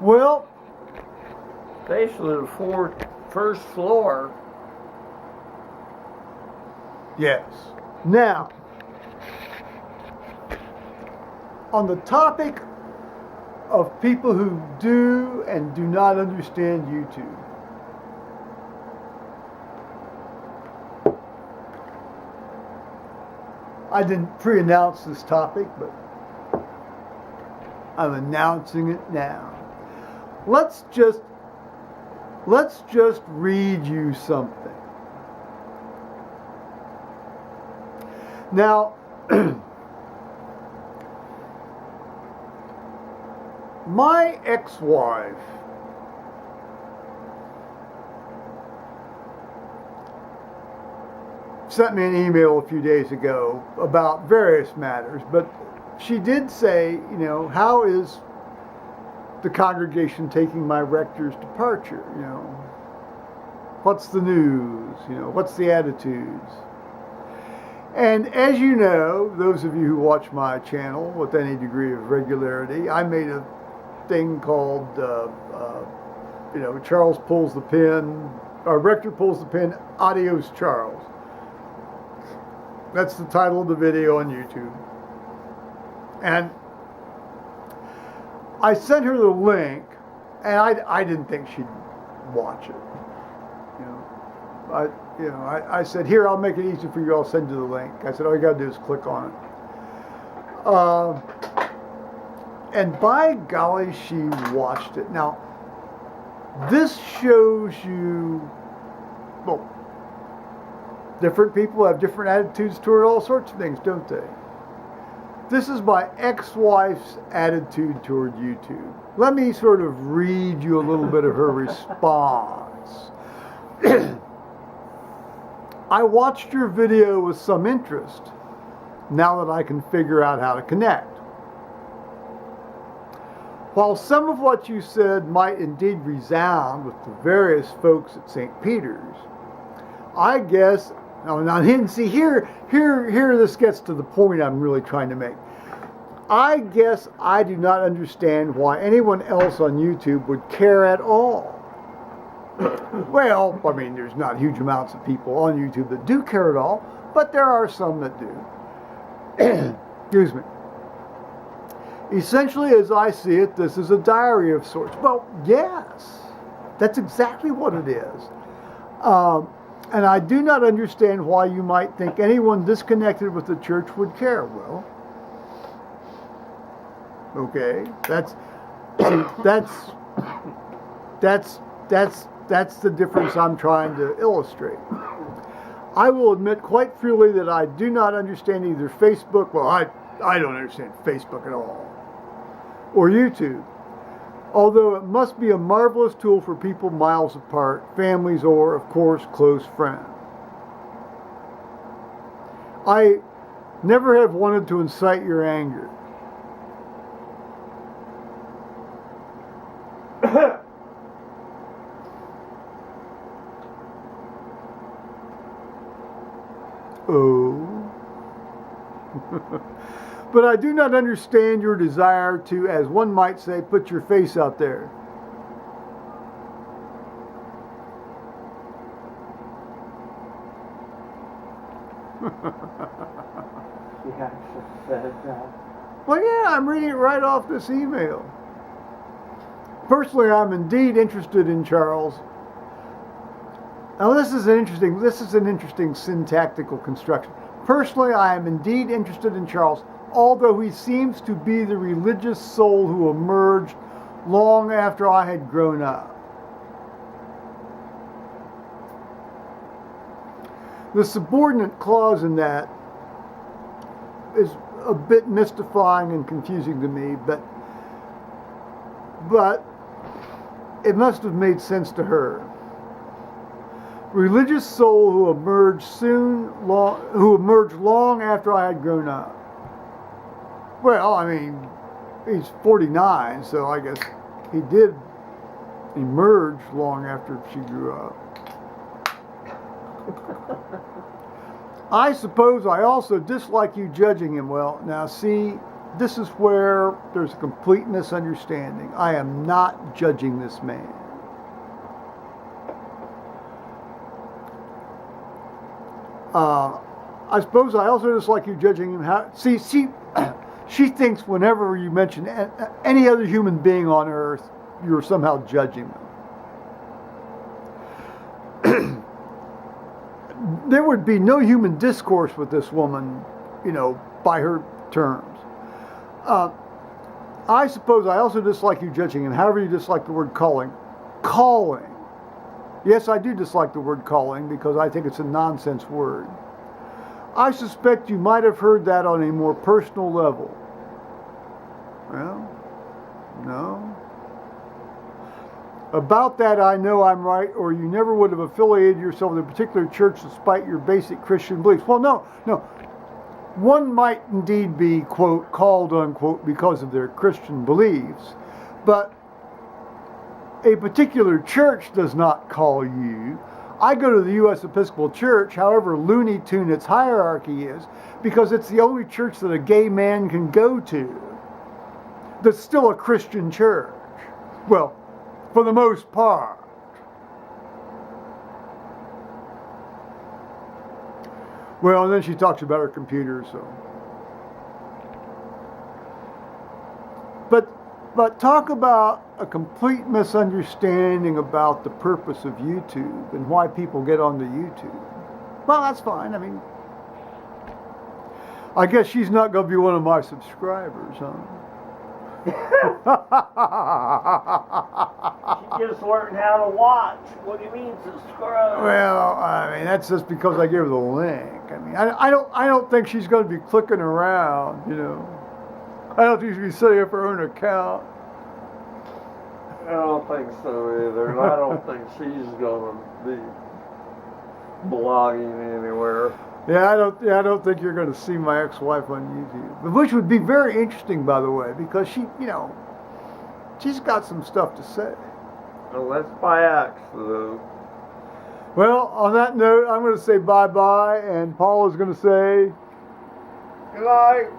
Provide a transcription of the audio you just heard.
Well, Basically, the first floor. yes. Now, on the topic of people who do and do not understand YouTube, I didn't pre-announce this topic, but I'm announcing it now. Let's just read you something. Now, my ex-wife sent me an email a few days ago about various matters, but she did say, you know, how is the congregation taking my rector's departure? You know, what's the news? You know, what's the attitudes? And as you know, those of you who watch my channel with any degree of regularity, I made a thing called, you know, Charles pulls the pin, or rector pulls the pin, adios Charles. That's the title of the video on YouTube. And I sent her the link, and I didn't think she'd watch it. I said, here, I'll make it easy for you. I'll send you the link. I said, all you got to do is click on it. And by golly, she watched it. Now, this shows you, well, different people have different attitudes toward all sorts of things, don't they? This is my ex-wife's attitude toward YouTube. Let me sort of read you a little bit of her response. I watched your video with some interest, now that I can figure out how to connect. While some of what you said might indeed resound with the various folks at St. Peter's, I guess, now see, here this gets to the point I'm really trying to make. I guess I do not understand why anyone else on YouTube would care at all. Well, I mean, there's not huge amounts of people on YouTube that do care at all, but there are some that do. Excuse me. Essentially, as I see it, this is a diary of sorts. Well, yes, that's exactly what it is. And I do not understand why you might think anyone disconnected with the church would care. Well, okay, that's the difference I'm trying to illustrate. I will admit quite freely that I do not understand either Facebook, well, I don't understand Facebook at all, or YouTube, although it must be a marvelous tool for people miles apart, families, or, of course, close friends. I never have wanted to incite your anger. Oh. But I do not understand your desire to, as one might say, put your face out there. She actually said that. Well, yeah, I'm reading it right off this email. Personally, I'm indeed interested in Charles. Now, this is an interesting syntactical construction. Personally, I am indeed interested in Charles, although he seems to be the religious soul who emerged long after I had grown up. The subordinate clause in that is a bit mystifying and confusing to me, but it must have made sense to her. Religious soul who emerged long after I had grown up. Well, I mean, he's 49, so I guess he did emerge long after she grew up. I suppose I also dislike you judging him. Well, now see, this is where there's a complete misunderstanding. I am not judging this man. I suppose I also dislike you judging him. She thinks whenever you mention any other human being on earth, you're somehow judging them. There would be no human discourse with this woman, by her terms. I suppose I also dislike you judging him. However, you dislike the word calling. Calling. Yes, I do dislike the word calling because I think it's a nonsense word. I suspect you might have heard that on a more personal level. Well, no. About that, I know I'm right, or you never would have affiliated yourself with a particular church despite your basic Christian beliefs. Well, no. One might indeed be, quote, called, unquote, because of their Christian beliefs, but a particular church does not call you. I go to the U.S. Episcopal Church, however Looney Tune its hierarchy is, because it's the only church that a gay man can go to that's still a Christian church. Well, for the most part. Well, and then she talks about her computer, so. But talk about a complete misunderstanding about the purpose of YouTube and why people get onto YouTube. Well, that's fine. I guess she's not going to be one of my subscribers, huh? She just learned how to watch. What do you mean subscribe? Well, that's just because I gave her the link. I don't think she's going to be clicking around, I don't think she'll be setting up her own account. I don't think so either. And I don't think she's going to be blogging anywhere. Yeah, I don't think you're going to see my ex-wife on YouTube. Which would be very interesting, by the way, because she's got some stuff to say. Well, that's by accident. Well, on that note, I'm going to say bye-bye, and Paul is going to say Good night.